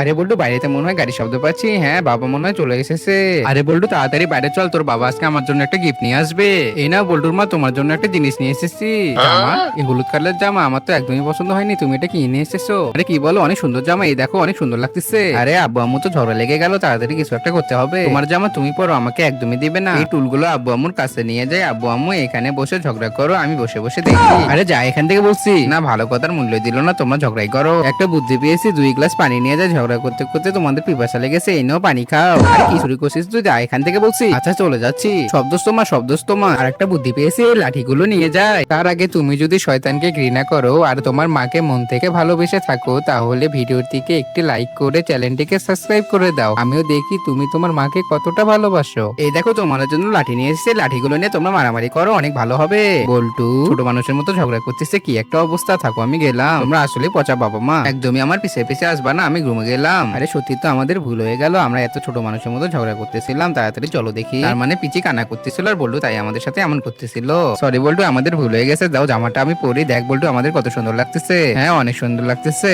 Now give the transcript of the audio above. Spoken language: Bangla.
আরে বল্টু, বাইরেতে মনে হয় গাড়ি শব্দ পাচ্ছি। হ্যাঁ, বাবা মনে হয় চলে এসেছে। আরে বল্টু, তাড়াতাড়ি বাইরে চল, তোর বাবা আজকে আমার জন্য একটা গিফট নিয়ে আসবে। এই না বল্টুর মা, তোমার জন্য একটা জিনিস নিয়ে এসেছি। জামা, এই হলুদ কালার জামা আমার তো একদমই পছন্দ হয়নি, তুমি এটা কি নিয়ে এসেছো? আরে কি বলো, অনেক সুন্দর জামা, এই দেখো অনেক সুন্দর লাগতেছে। আরে আব্বু আম্মু তো ঝগড়া লেগে গেল, তাড়াতাড়ি কিছু একটা করতে হবে। তোমার জামা তুমি পরো, আমাকে একদমই দিবে না। এই টুলগুলো আব্বু আম্মুর কাছে নিয়ে যাই, আব্বু আম্মু এখানে বসে ঝগড়া করো, আমি বসে বসে দেখি। আরে যা এখান থেকে বলছি না, ভালো কথার মূল্য দিল না, তোমরা ঝগড়াই করো। একটা বুদ্ধি পেয়েছি, 2 গ্লাস পানি নিয়ে যায়, ঝগড়া করতে করতে তোমাদের পিপাসা লেগেছে, এই নাও পানি খাও। আরে কি শুরু করছিস তুই, যা এখান থেকে বলছি। আচ্ছা চলে যাচ্ছি। শব্দস্তমা আর একটা বুদ্ধি পেয়েছি, এই লাঠিগুলো নিয়ে যায়। তার আগে তুমি যদি শয়তানকে ঘৃণা করো আর তোমার মাকে মন থেকে ভালোবেসে থাকো, তাহলে ভিডিওটিকে একটি লাইক করে চ্যানেলটিকে সাবস্ক্রাইব করে দাও, আমিও দেখি তুমি তোমার মাকে কতটা ভালোবাসো। এই দেখো তোমার জন্য লাঠি নিয়ে এসেছে, লাঠিগুলো নিয়ে তোমরা মারামারি করো, অনেক ভালো হবে। বল্টু ছোট মানুষের মতো ঝগড়া করতেছে, কি একটা অবস্থা, থাকো আমি গেলাম। তোমরা আসলে পচা বাবা মা, একদমই আমার পিছে পিছে আসবা না, আমি ঘুমে গেলাম। আরে সত্যি তো আমাদের ভুল হয়ে গেল, আমরা এত ছোট মানুষের মতো ঝগড়া করতেছিলাম, তাড়াতাড়ি চলো দেখি। তার মানে পিচি কান্না করতেছিল আর বল্টু তাই আমাদের সাথে এমন করতেছিল। সরি বল্টু, আমাদের ভুল হয়ে গেছে, দাও জামাটা আমি পরি, দেখ বল্টু আমাদের কত সুন্দর লাগতেছে। হ্যাঁ অনেক সুন্দর লাগতেছে।